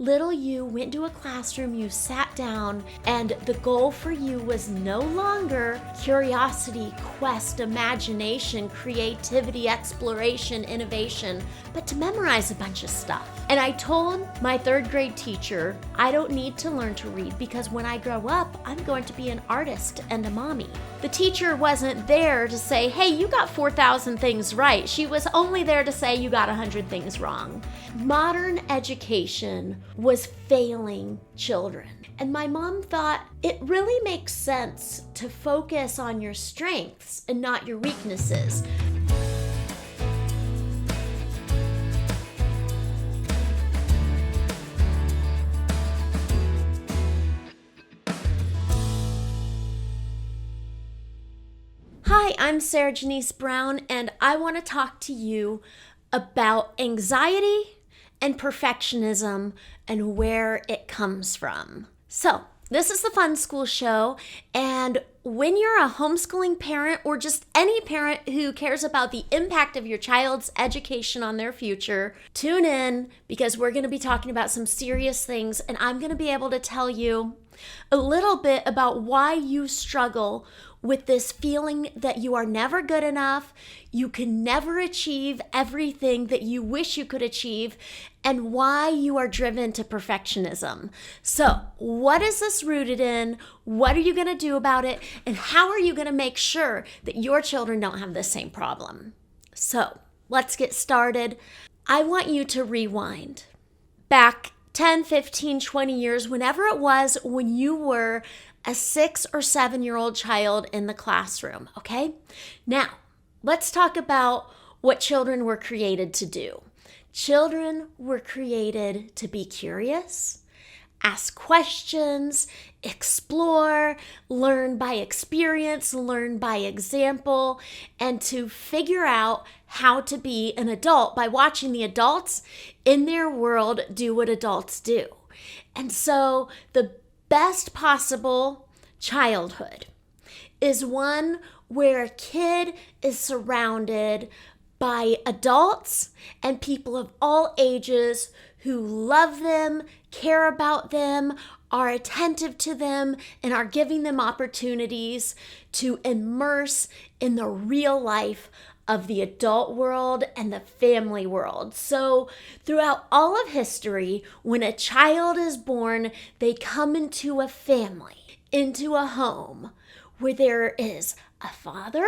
Little you went to a classroom, you sat down, and the goal for you was no longer curiosity, quest, imagination, creativity, exploration, innovation, but to memorize a bunch of stuff. And I told my third grade teacher, I don't need to learn to read because when I grow up, I'm going to be an artist and a mommy. The teacher wasn't there to say, hey, you got 4,000 things right. She was only there to say you got 100 things wrong. Modern education was failing children. And my mom thought it really makes sense to focus on your strengths and not your weaknesses. Hi, I'm Sarah Janice Brown, and I want to talk to you about anxiety and perfectionism and where it comes from. So, this is the Fun School Show, and when you're a homeschooling parent or just any parent who cares about the impact of your child's education on their future, tune in because we're going to be talking about some serious things, and I'm going to be able to tell you a little bit about why you struggle with this feeling that you are never good enough, you can never achieve everything that you wish you could achieve, and why you are driven to perfectionism. So, what is this rooted in? What are you going to do about it? And how are you going to make sure that your children don't have the same problem? So, let's get started. I want you to rewind back 10, 15, 20 years, whenever it was when you were a 6 or 7-year-old child in the classroom, okay? Now, let's talk about what children were created to do. Children were created to be curious, ask questions, explore, learn by experience, learn by example, and to figure out how to be an adult by watching the adults in their world do what adults do. And so the best possible childhood is one where a kid is surrounded by adults and people of all ages who love them, care about them, are attentive to them, and are giving them opportunities to immerse in the real life of the adult world and the family world. So throughout all of history, when a child is born, they come into a family, into a home where there is a father,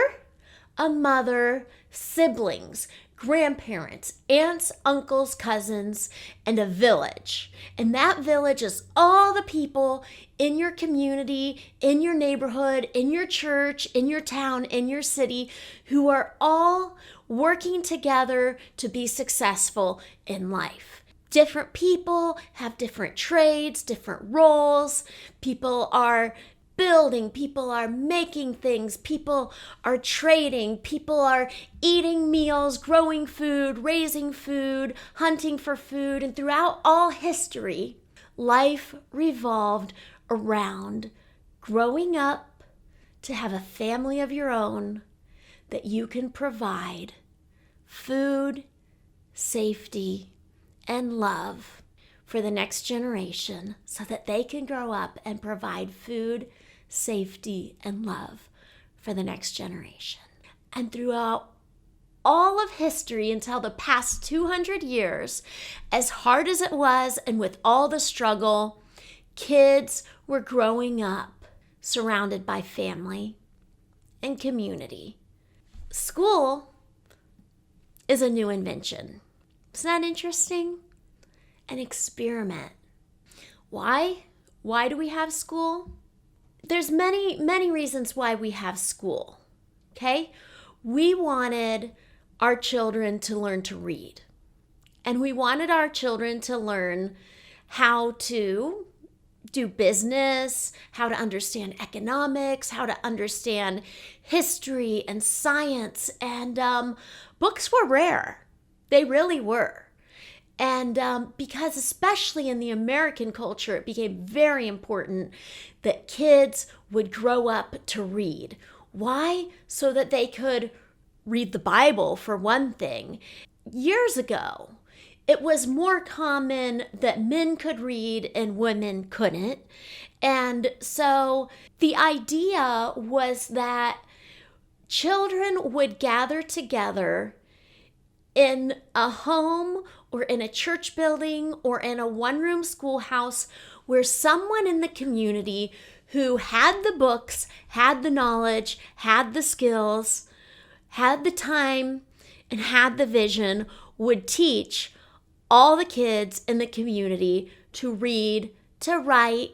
a mother, siblings, grandparents, aunts, uncles, cousins, and a village. And that village is all the people in your community, in your neighborhood, in your church, in your town, in your city, who are all working together to be successful in life. Different people have different trades, different roles. People are building, people are making things, people are trading, people are eating meals, growing food, raising food, hunting for food. And throughout all history, life revolved around growing up to have a family of your own that you can provide food, safety, and love for the next generation so that they can grow up and provide food, safety, and love for the next generation. And throughout all of history until the past 200 years, as hard as it was and with all the struggle, kids were growing up surrounded by family and community. School is a new invention. Isn't that interesting? An experiment. Why? Why do we have school? There's many reasons why we have school, okay? We wanted our children to learn to read. And we wanted our children to learn how to do business, how to understand economics, how to understand history and science. And books were rare. They really were. And because especially in the American culture, it became very important that kids would grow up to read. Why? So that they could read the Bible, for one thing. Years ago, it was more common that men could read and women couldn't. And so the idea was that children would gather together in a home or in a church building or in a one-room schoolhouse where someone in the community who had the books, had the knowledge, had the skills, had the time, and had the vision would teach all the kids in the community to read, to write,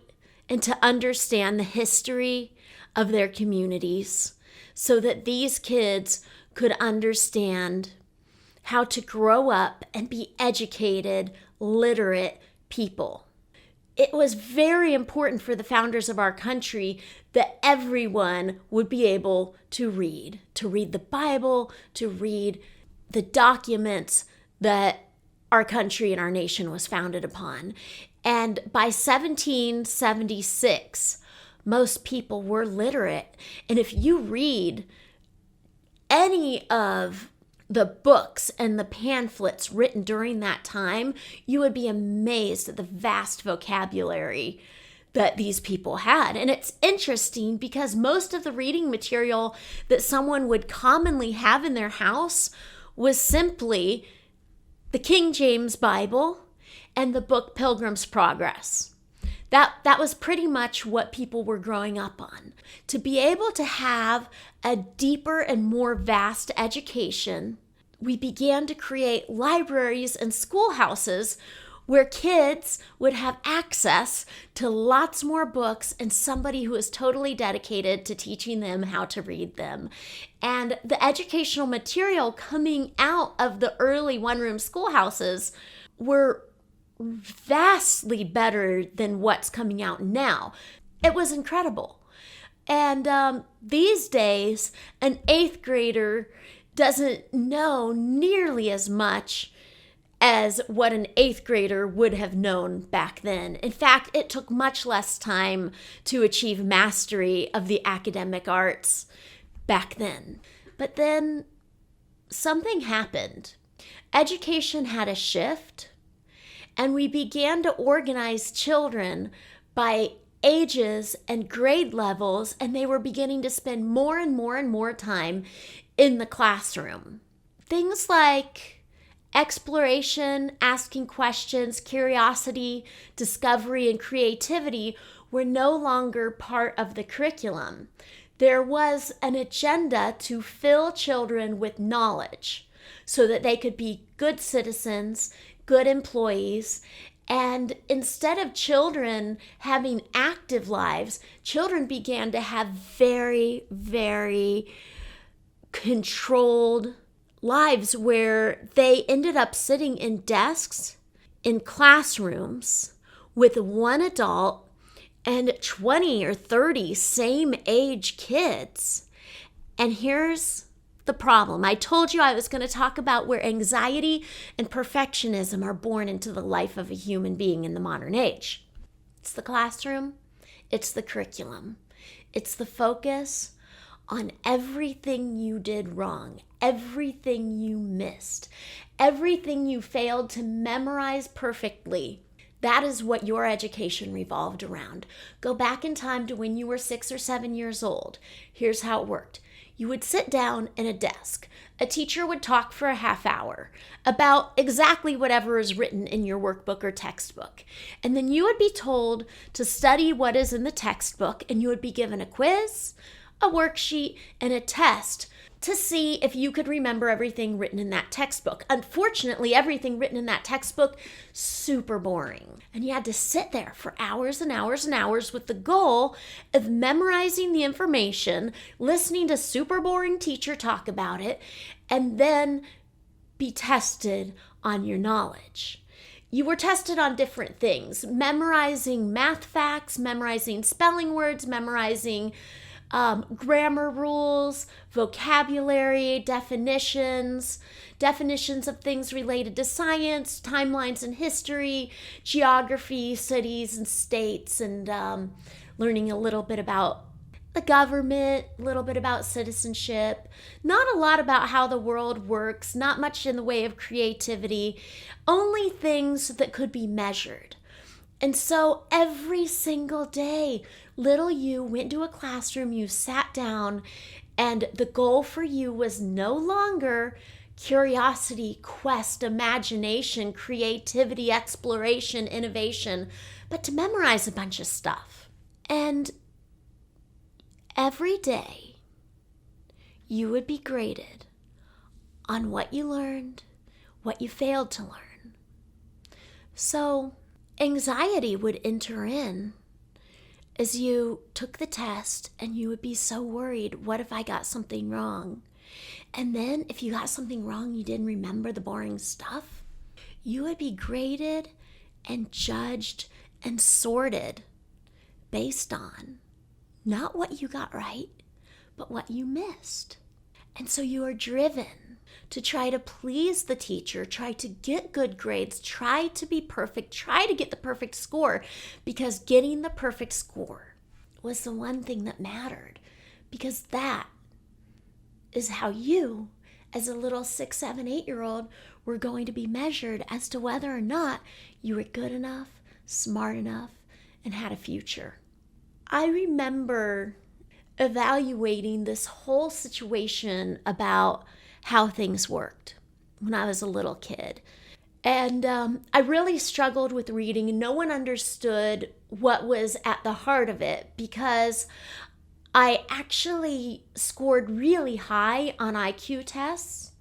and to understand the history of their communities so that these kids could understand how to grow up and be educated, literate people. It was very important for the founders of our country that everyone would be able to read the Bible, to read the documents that our country and our nation was founded upon. And by 1776, most people were literate. And if you read any of the books and the pamphlets written during that time, you would be amazed at the vast vocabulary that these people had. And it's interesting because most of the reading material that someone would commonly have in their house was simply the King James Bible and the book Pilgrim's Progress. That was pretty much what people were growing up on. To be able to have a deeper and more vast education, we began to create libraries and schoolhouses where kids would have access to lots more books and somebody who is totally dedicated to teaching them how to read them. And the educational material coming out of the early one-room schoolhouses were vastly better than what's coming out now. It was incredible. And these days, an 8th grader doesn't know nearly as much as what an 8th grader would have known back then. In fact, it took much less time to achieve mastery of the academic arts back then. But then something happened. Education had a shift, and we began to organize children by ages and grade levels, and they were beginning to spend more and more and more time in the classroom. Things like exploration, asking questions, curiosity, discovery, and creativity were no longer part of the curriculum. There was an agenda to fill children with knowledge so that they could be good citizens, good employees, and instead of children having active lives, children began to have very, very controlled lives where they ended up sitting in desks in classrooms with one adult and 20 or 30 same age kids. And here's the problem. I told you I was going to talk about where anxiety and perfectionism are born into the life of a human being in the modern age. It's the classroom. It's the curriculum. It's the focus on everything you did wrong, everything you missed, everything you failed to memorize perfectly. That is what your education revolved around. Go back in time to when you were 6 or 7 years old. Here's how it worked. You would sit down in a desk. A teacher would talk for a half hour about exactly whatever is written in your workbook or textbook. And then you would be told to study what is in the textbook, and you would be given a quiz, a worksheet, and a test to see if you could remember everything written in that textbook. Unfortunately, everything written in that textbook, super boring. And you had to sit there for hours and hours and hours with the goal of memorizing the information, listening to super boring teacher talk about it, and then be tested on your knowledge. You were tested on different things, memorizing math facts, memorizing spelling words, memorizing grammar rules, vocabulary, definitions of things related to science, timelines and history, geography, cities and states, and learning a little bit about the government, a little bit about citizenship, not a lot about how the world works, not much in the way of creativity, only things that could be measured. And so every single day, little you went to a classroom, you sat down, and the goal for you was no longer curiosity, quest, imagination, creativity, exploration, innovation, but to memorize a bunch of stuff. And every day, you would be graded on what you learned, what you failed to learn. So anxiety would enter in as you took the test, and you would be so worried, what if I got something wrong? And then if you got something wrong, you didn't remember the boring stuff, you would be graded and judged and sorted based on not what you got right, but what you missed. And so you are driven to try to please the teacher, try to get good grades, try to be perfect, try to get the perfect score, because getting the perfect score was the one thing that mattered, because that is how you, as a little 6, 7, 8-year-old, were going to be measured as to whether or not you were good enough, smart enough, and had a future. I remember evaluating this whole situation about how things worked when I was a little kid. And I really struggled with reading, and no one understood what was at the heart of it, because I actually scored really high on IQ tests,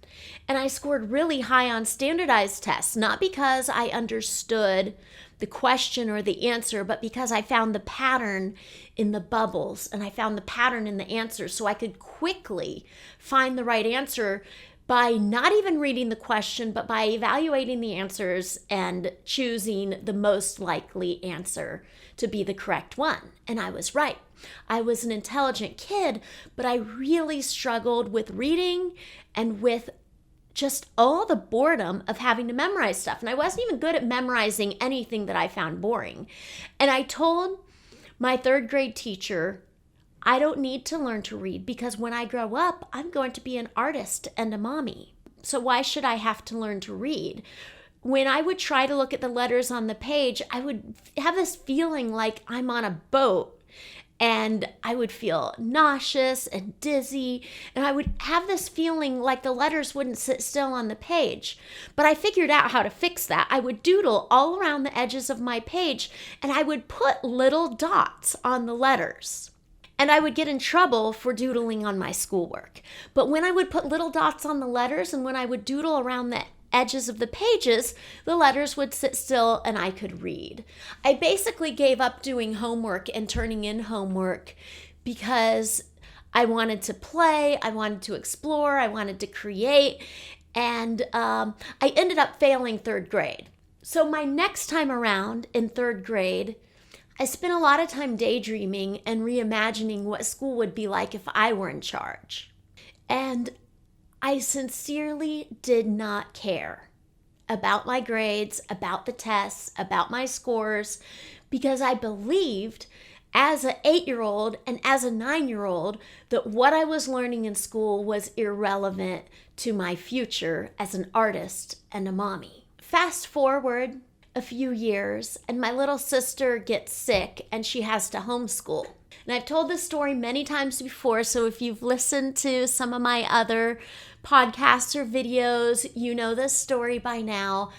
and I scored really high on standardized tests, not because I understood the question or the answer, but because I found the pattern in the bubbles, and I found the pattern in the answer, so I could quickly find the right answer by not even reading the question, but by evaluating the answers and choosing the most likely answer to be the correct one. And I was right. I was an intelligent kid, but I really struggled with reading and with just all the boredom of having to memorize stuff. And I wasn't even good at memorizing anything that I found boring. And I told my 3rd grade teacher, I don't need to learn to read, because when I grow up, I'm going to be an artist and a mommy. So why should I have to learn to read? When I would try to look at the letters on the page, I would have this feeling like I'm on a boat, and I would feel nauseous and dizzy, and I would have this feeling like the letters wouldn't sit still on the page. But I figured out how to fix that. I would doodle all around the edges of my page, and I would put little dots on the letters. And I would get in trouble for doodling on my schoolwork. But when I would put little dots on the letters, and when I would doodle around the edges of the pages, the letters would sit still and I could read. I basically gave up doing homework and turning in homework because I wanted to play, I wanted to explore, I wanted to create, and I ended up failing 3rd grade. So my next time around in 3rd grade, I spent a lot of time daydreaming and reimagining what school would be like if I were in charge. And I sincerely did not care about my grades, about the tests, about my scores, because I believed as an 8-year-old and as a 9-year-old that what I was learning in school was irrelevant to my future as an artist and a mommy. Fast forward a few years, and my little sister gets sick and she has to homeschool. And I've told this story many times before, so if you've listened to some of my other podcasts or videos, you know this story by now.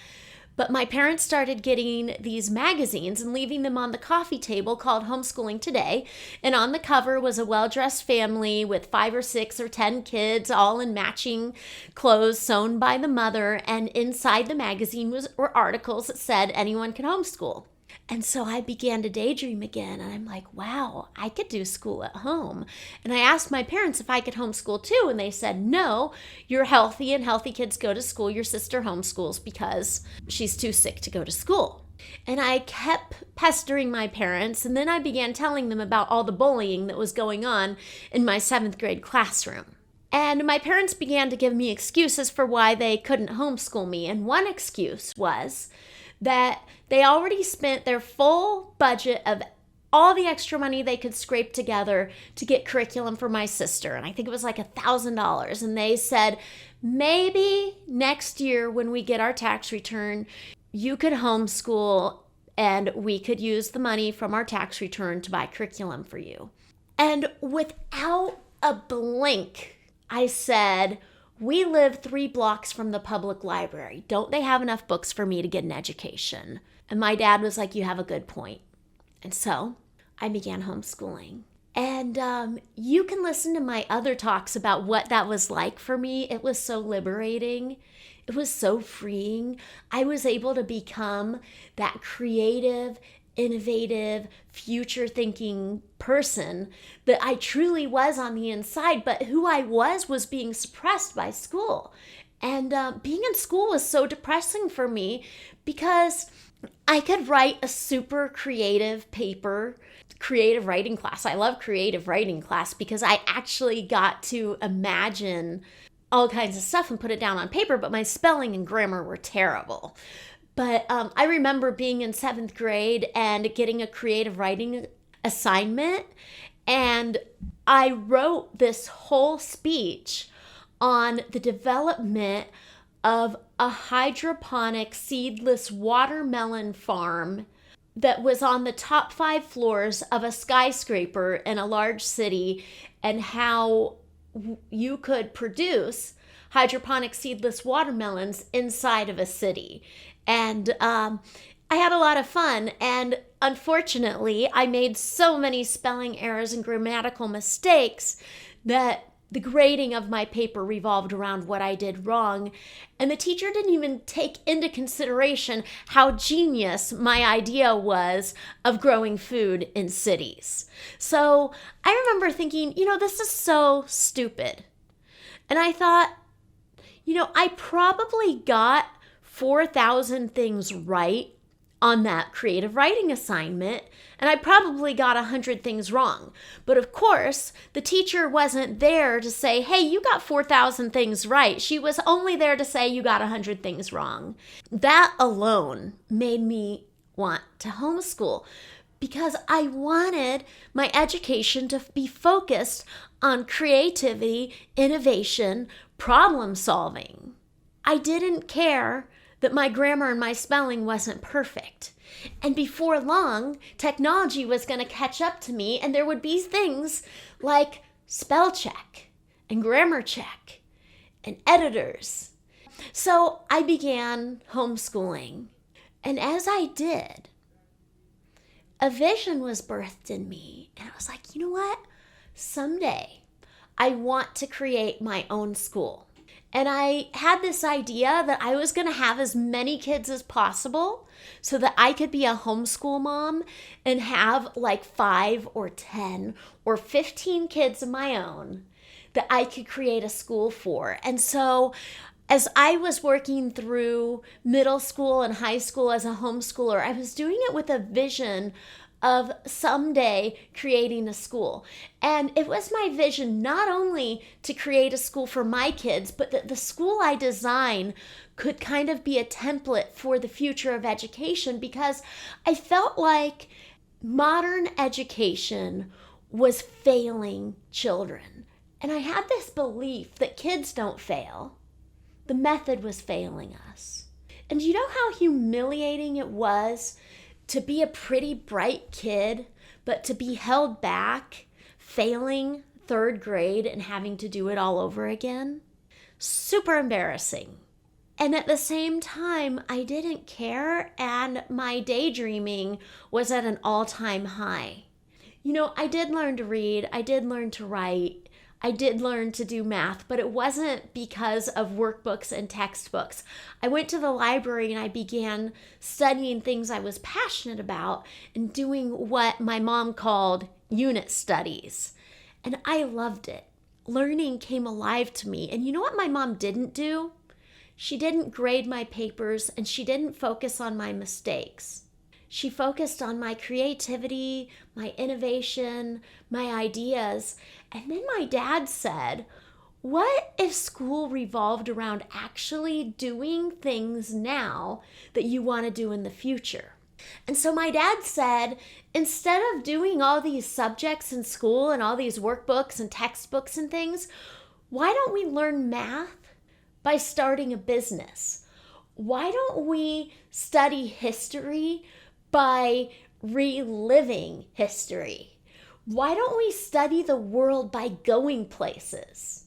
But my parents started getting these magazines and leaving them on the coffee table called Homeschooling Today. And on the cover was a well-dressed family with 5 or 6 or 10 kids, all in matching clothes sewn by the mother. And inside the magazine were articles that said anyone can homeschool. And so I began to daydream again, and I'm like, wow, I could do school at home. And I asked my parents if I could homeschool too, and they said, no, you're healthy and healthy kids go to school. Your sister homeschools because she's too sick to go to school. And I kept pestering my parents, and then I began telling them about all the bullying that was going on in my 7th grade classroom. And my parents began to give me excuses for why they couldn't homeschool me. And one excuse was that they already spent their full budget of all the extra money they could scrape together to get curriculum for my sister. And I think it was like $1,000. And they said, maybe next year when we get our tax return, you could homeschool and we could use the money from our tax return to buy curriculum for you. And without a blink, I said, we live 3 blocks from the public library. Don't they have enough books for me to get an education? And my dad was like, you have a good point. And so I began homeschooling. And you can listen to my other talks about what that was like for me. It was so liberating. It was so freeing. I was able to become that creative, innovative, future-thinking person that I truly was on the inside, but who I was being suppressed by school. And being in school was so depressing for me because I could write a super creative paper, creative writing class. I love creative writing class because I actually got to imagine all kinds of stuff and put it down on paper, but my spelling and grammar were terrible. But I remember being in 7th grade and getting a creative writing assignment, and I wrote this whole speech on the development of a hydroponic seedless watermelon farm that was on the top 5 floors of a skyscraper in a large city, and how you could produce hydroponic seedless watermelons inside of a city. And I had a lot of fun, and unfortunately, I made so many spelling errors and grammatical mistakes that the grading of my paper revolved around what I did wrong, and the teacher didn't even take into consideration how genius my idea was of growing food in cities. So I remember thinking, this is so stupid. And I thought, I probably got 4,000 things right on that creative writing assignment, and I probably got 100 things wrong. But of course, the teacher wasn't there to say, hey, you got 4,000 things right. She was only there to say you got 100 things wrong. That alone made me want to homeschool because I wanted my education to be focused on creativity, innovation, problem solving. I didn't care that my grammar and my spelling wasn't perfect. And before long, technology was going to catch up to me, and there would be things like spell check and grammar check and editors. So I began homeschooling. And as I did, a vision was birthed in me. And I was like, you know what? Someday I want to create my own school. And I had this idea that I was going to have as many kids as possible so that I could be a homeschool mom and have like 5 or 10 or 15 kids of my own that I could create a school for. And so as I was working through middle school and high school as a homeschooler, I was doing it with a vision of someday creating a school. And it was my vision not only to create a school for my kids, but that the school I design could kind of be a template for the future of education, because I felt like modern education was failing children. And I had this belief that kids don't fail. The method was failing us. And you know how humiliating it was to be a pretty bright kid, but to be held back, failing 3rd grade and having to do it all over again? Super embarrassing. And at the same time, I didn't care, and my daydreaming was at an all-time high. I did learn to read, I did learn to write, I did learn to do math, but it wasn't because of workbooks and textbooks. I went to the library and I began studying things I was passionate about and doing what my mom called unit studies. And I loved it. Learning came alive to me. And you know what my mom didn't do? She didn't grade my papers, and she didn't focus on my mistakes. She focused on my creativity, my innovation, my ideas. And then my dad said, what if school revolved around actually doing things now that you want to do in the future? And so my dad said, instead of doing all these subjects in school and all these workbooks and textbooks and things, why don't we learn math by starting a business? Why don't we study history by reliving history? Why don't we study the world by going places?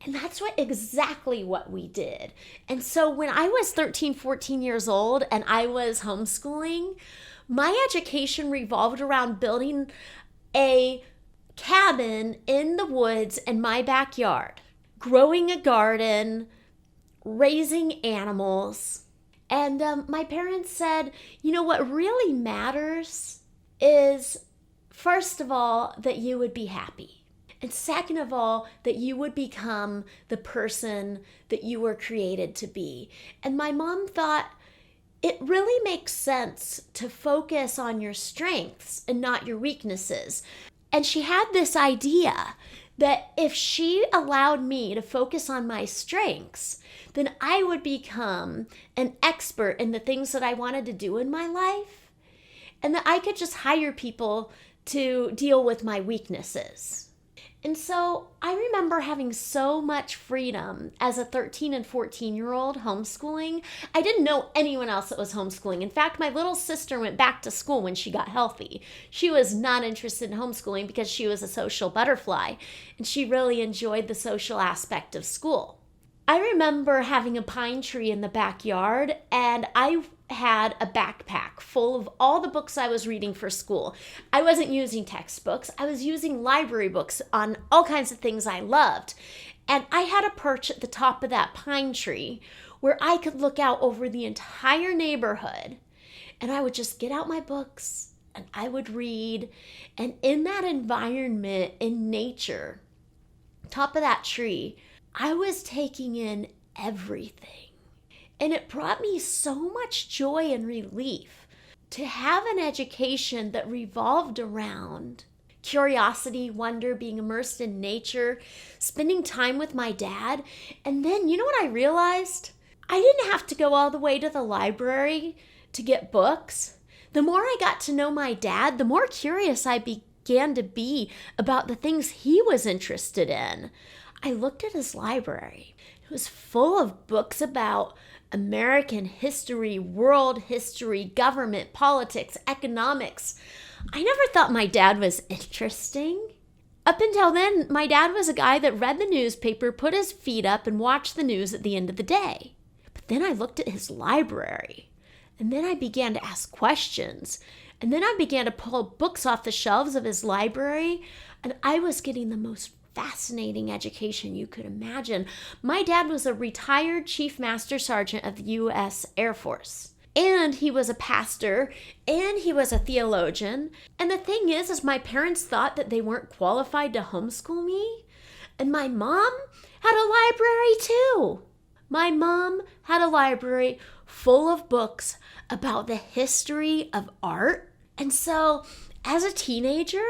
And that's exactly what we did. And so when I was 13, 14 years old and I was homeschooling, my education revolved around building a cabin in the woods in my backyard, growing a garden, raising animals. And my parents said, what really matters is, first of all, that you would be happy. And second of all, that you would become the person that you were created to be. And my mom thought it really makes sense to focus on your strengths and not your weaknesses. And she had this idea that if she allowed me to focus on my strengths, then I would become an expert in the things that I wanted to do in my life, and that I could just hire people to deal with my weaknesses. And so I remember having so much freedom as a 13 and 14-year-old homeschooling. I didn't know anyone else that was homeschooling. In fact, my little sister went back to school when she got healthy. She was not interested in homeschooling because she was a social butterfly, and she really enjoyed the social aspect of school. I remember having a pine tree in the backyard, and I had a backpack full of all the books I was reading for school. I wasn't using textbooks. I was using library books on all kinds of things I loved. And I had a perch at the top of that pine tree where I could look out over the entire neighborhood, and I would just get out my books and I would read. And in that environment, in nature, top of that tree, I was taking in everything. And it brought me so much joy and relief to have an education that revolved around curiosity, wonder, being immersed in nature, spending time with my dad. And then, you know what I realized? I didn't have to go all the way to the library to get books. The more I got to know my dad, the more curious I began to be about the things he was interested in. I looked at his library. It was full of books about American history, world history, government, politics, economics. I never thought my dad was interesting. Up until then, my dad was a guy that read the newspaper, put his feet up, and watched the news at the end of the day. But then I looked at his library, and then I began to ask questions. And then I began to pull books off the shelves of his library, and I was getting the most fascinating education you could imagine. My dad was a retired Chief Master Sergeant of the U.S. Air Force. And he was a pastor, and he was a theologian. And the thing is my parents thought that they weren't qualified to homeschool me. And my mom had a library too. My mom had a library full of books about the history of art. And so as a teenager,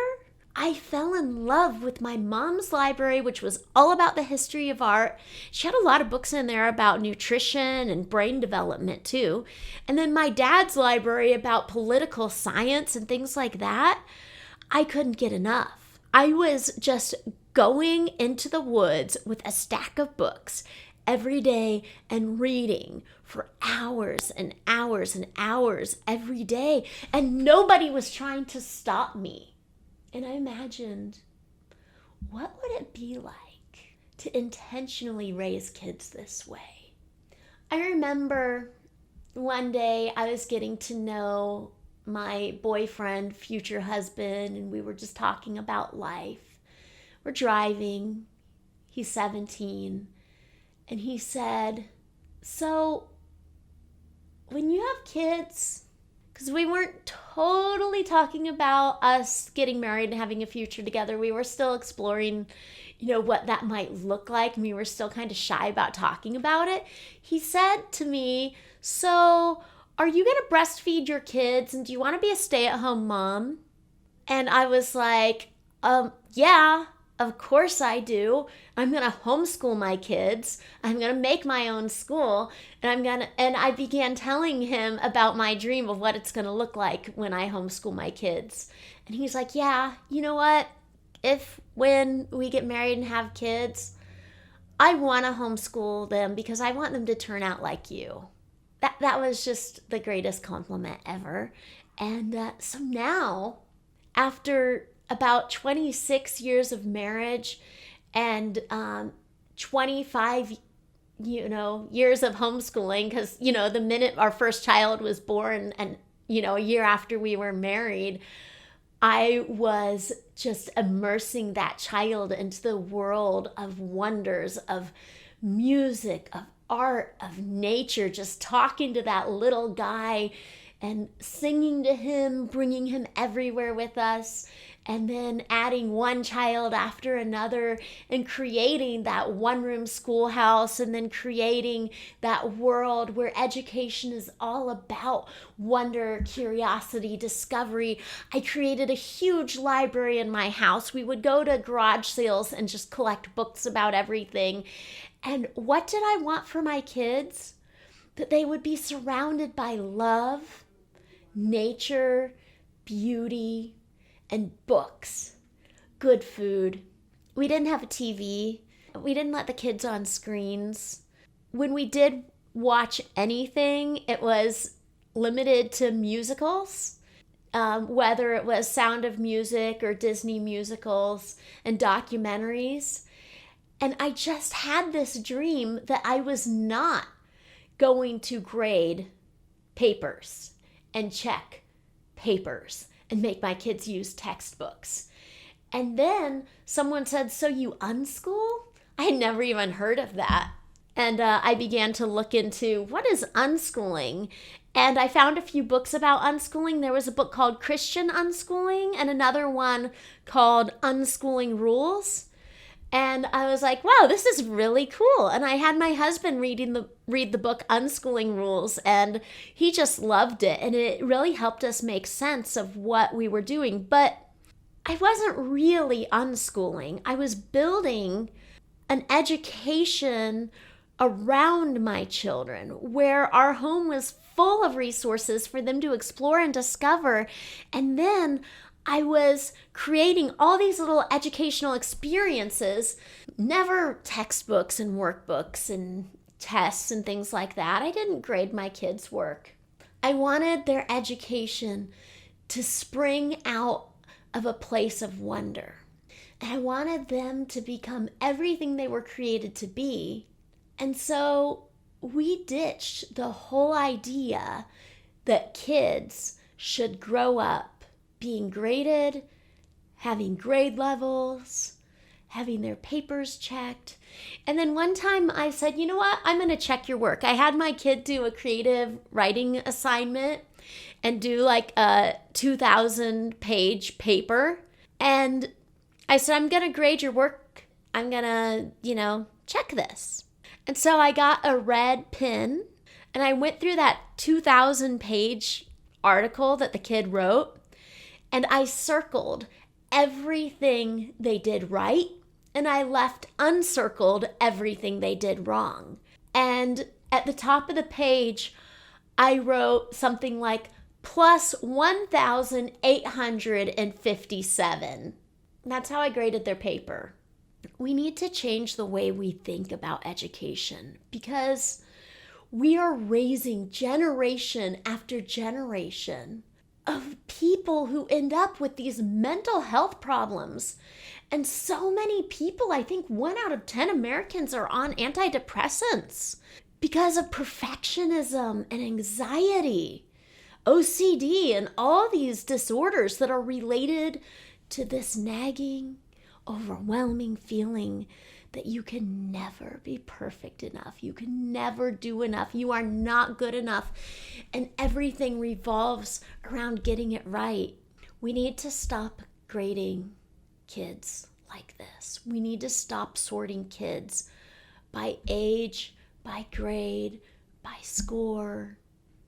I fell in love with my mom's library, which was all about the history of art. She had a lot of books in there about nutrition and brain development too. And then my dad's library about political science and things like that. I couldn't get enough. I was just going into the woods with a stack of books every day and reading for hours and hours and hours every day. And nobody was trying to stop me. And I imagined, what would it be like to intentionally raise kids this way? I remember one day I was getting to know my boyfriend, future husband, and we were just talking about life. We're driving. He's 17. And he said, so when you have kids, because we weren't totally talking about us getting married and having a future together. We were still exploring, what that might look like. And we were still kind of shy about talking about it. He said to me, so are you going to breastfeed your kids? And do you want to be a stay-at-home mom? And I was like, yeah. Of course I do. I'm going to homeschool my kids. I'm going to make my own school, and I began telling him about my dream of what it's going to look like when I homeschool my kids. And he's like, "Yeah, you know what? If when we get married and have kids, I want to homeschool them because I want them to turn out like you." That was just the greatest compliment ever. And so now, after about 26 years of marriage and 25 years of homeschooling, because the minute our first child was born and a year after we were married, I was just immersing that child into the world of wonders, of music, of art, of nature, just talking to that little guy and singing to him, bringing him everywhere with us, and then adding one child after another and creating that one-room schoolhouse, and then creating that world where education is all about wonder, curiosity, discovery. I created a huge library in my house. We would go to garage sales and just collect books about everything. And what did I want for my kids? That they would be surrounded by love, nature, beauty, and books, good food. We didn't have a TV. We didn't let the kids on screens. When we did watch anything, it was limited to musicals, whether it was Sound of Music or Disney musicals and documentaries. And I just had this dream that I was not going to grade papers and check papers and make my kids use textbooks. And then someone said, "So you unschool?" I had never even heard of that. And I began to look into what is unschooling. And I found a few books about unschooling. There was a book called Christian Unschooling and another one called Unschooling Rules. And I was like, wow, this is really cool. And I had my husband read the book Unschooling Rules, and he just loved it. And it really helped us make sense of what we were doing. But I wasn't really unschooling. I was building an education around my children where our home was full of resources for them to explore and discover. And then I was creating all these little educational experiences, never textbooks and workbooks and tests and things like that. I didn't grade my kids' work. I wanted their education to spring out of a place of wonder. And I wanted them to become everything they were created to be. And so we ditched the whole idea that kids should grow up being graded, having grade levels, having their papers checked. And then one time I said, you know what? I'm going to check your work. I had my kid do a creative writing assignment and do like a 2,000-page paper. And I said, I'm going to grade your work. I'm going to, check this. And so I got a red pen and I went through that 2,000-page article that the kid wrote. And I circled everything they did right, and I left uncircled everything they did wrong. And at the top of the page, I wrote something like plus 1,857. That's how I graded their paper. We need to change the way we think about education because we are raising generation after generation of people who end up with these mental health problems. And so many people, I think 1 out of 10 Americans are on antidepressants because of perfectionism and anxiety, OCD, and all these disorders that are related to this nagging, overwhelming feeling that you can never be perfect enough. You can never do enough. You are not good enough. And everything revolves around getting it right. We need to stop grading kids like this. We need to stop sorting kids by age, by grade, by score,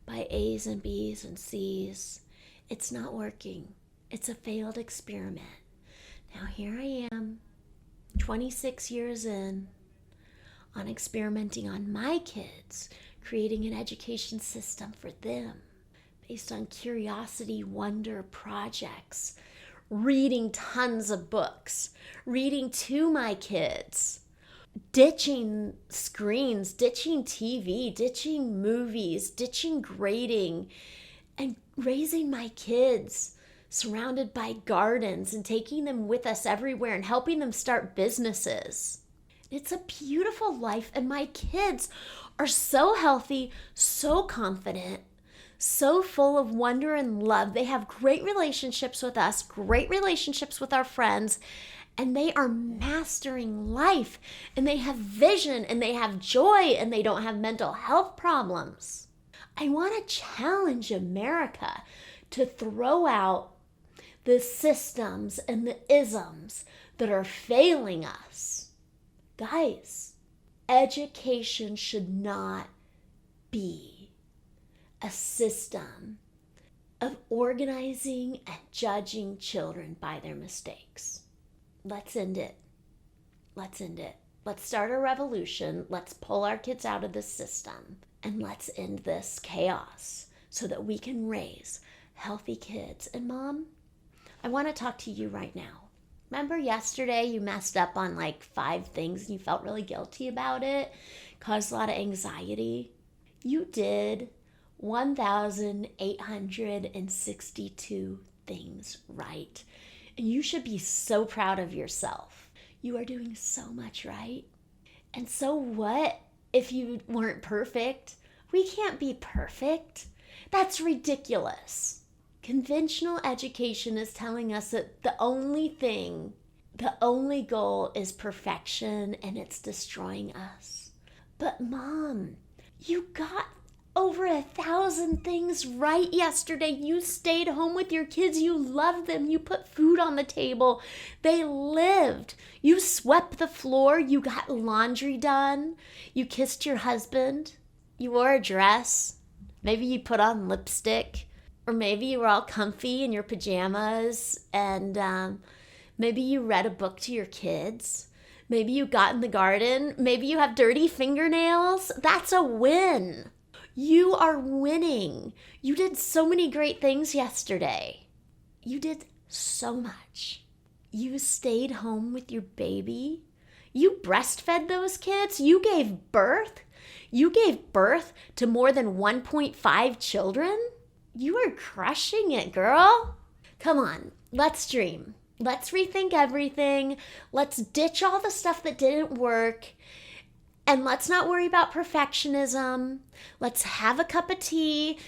by A's and B's and C's. It's not working. It's a failed experiment. Now here I am 26 years in on experimenting on my kids, creating an education system for them based on curiosity, wonder projects, reading tons of books, reading to my kids, ditching screens, ditching TV, ditching movies, ditching grading, and raising my kids surrounded by gardens and taking them with us everywhere and helping them start businesses. It's a beautiful life, and my kids are so healthy, so confident, so full of wonder and love. They have great relationships with us, great relationships with our friends, and they are mastering life, and they have vision, and they have joy, and they don't have mental health problems. I want to challenge America to throw out the systems and the isms that are failing us. Guys, education should not be a system of organizing and judging children by their mistakes. Let's end it. Let's end it. Let's start a revolution. Let's pull our kids out of this system, and let's end this chaos so that we can raise healthy kids. And Mom, I want to talk to you right now. Remember yesterday you messed up on like 5 things and you felt really guilty about it, caused a lot of anxiety? You did 1,862 things right. And you should be so proud of yourself. You are doing so much right. And so what if you weren't perfect? We can't be perfect. That's ridiculous. Conventional education is telling us that the only goal is perfection, and it's destroying us. But Mom, you got over 1,000 things right yesterday. You stayed home with your kids. You loved them. You put food on the table. They lived. You swept the floor. You got laundry done. You kissed your husband. You wore a dress. Maybe you put on lipstick. Or maybe you were all comfy in your pajamas, and maybe you read a book to your kids. Maybe you got in the garden. Maybe you have dirty fingernails. That's a win. You are winning. You did so many great things yesterday. You did so much. You stayed home with your baby. You breastfed those kids. You gave birth. You gave birth to more than 1.5 children. You are crushing it, girl. Come on, let's dream. Let's rethink everything. Let's ditch all the stuff that didn't work. And let's not worry about perfectionism. Let's have a cup of tea.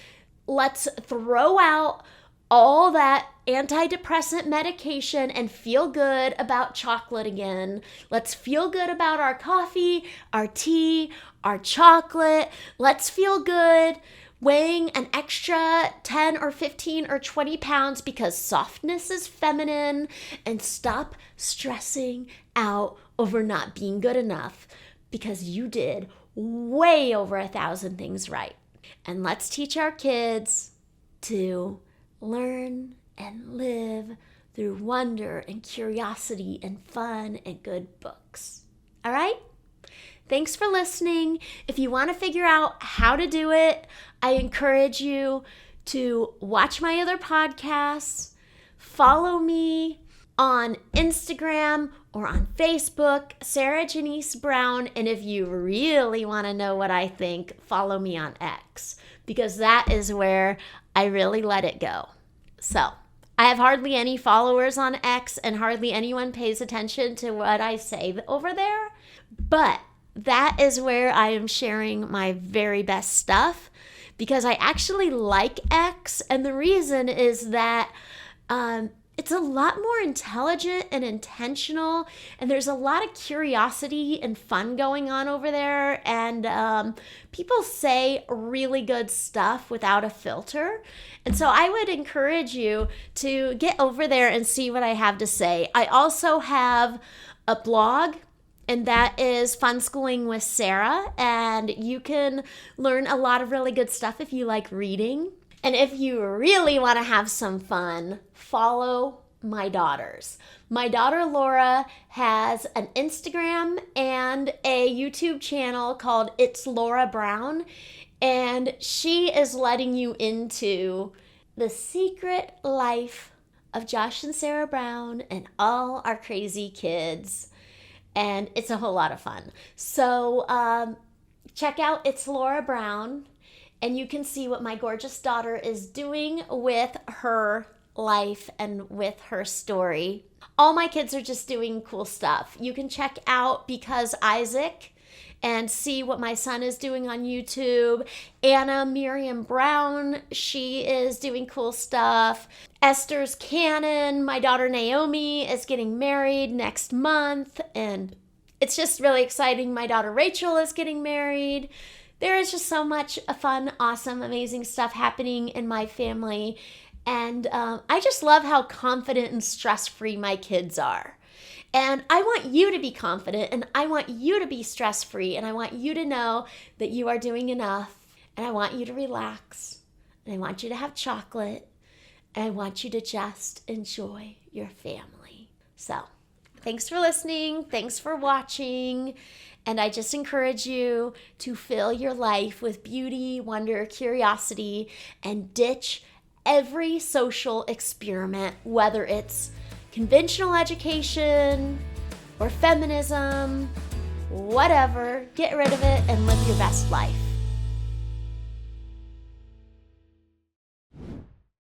Let's throw out all that antidepressant medication and feel good about chocolate again. Let's feel good about our coffee, our tea, our chocolate. Let's feel good weighing an extra 10 or 15 or 20 pounds because softness is feminine, and stop stressing out over not being good enough because you did way over 1,000 things right. And let's teach our kids to learn and live through wonder and curiosity and fun and good books. All right? Thanks for listening. If you want to figure out how to do it, I encourage you to watch my other podcasts, follow me on Instagram or on Facebook, Sarah Janice Brown, and if you really want to know what I think, follow me on X, because that is where I really let it go. So, I have hardly any followers on X, and hardly anyone pays attention to what I say over there, but that is where I am sharing my very best stuff, because I actually like X, and the reason is that it's a lot more intelligent and intentional, and there's a lot of curiosity and fun going on over there, and people say really good stuff without a filter. And so I would encourage you to get over there and see what I have to say. I also have a blog, and that is Fun Schooling with Sarah, and you can learn a lot of really good stuff if you like reading. And if you really want to have some fun, follow my daughters. My daughter Laura has an Instagram and a YouTube channel called It's Laura Brown, and she is letting you into the secret life of Josh and Sarah Brown and all our crazy kids. And it's a whole lot of fun. So check out It's Laura Brown, and you can see what my gorgeous daughter is doing with her life and with her story. All my kids are just doing cool stuff. You can check out Because Isaac and see what my son is doing on YouTube. Anna Miriam Brown, she is doing cool stuff. Esther's Canon, my daughter Naomi is getting married next month, and it's just really exciting. My daughter Rachel is getting married. There is just so much fun, awesome, amazing stuff happening in my family. And I just love how confident and stress-free my kids are. And I want you to be confident, and I want you to be stress-free, and I want you to know that you are doing enough, and I want you to relax, and I want you to have chocolate, and I want you to just enjoy your family. So, thanks for listening. Thanks for watching. And I just encourage you to fill your life with beauty, wonder, curiosity, and ditch every social experiment, whether it's conventional education or feminism, whatever. Get rid of it and live your best life.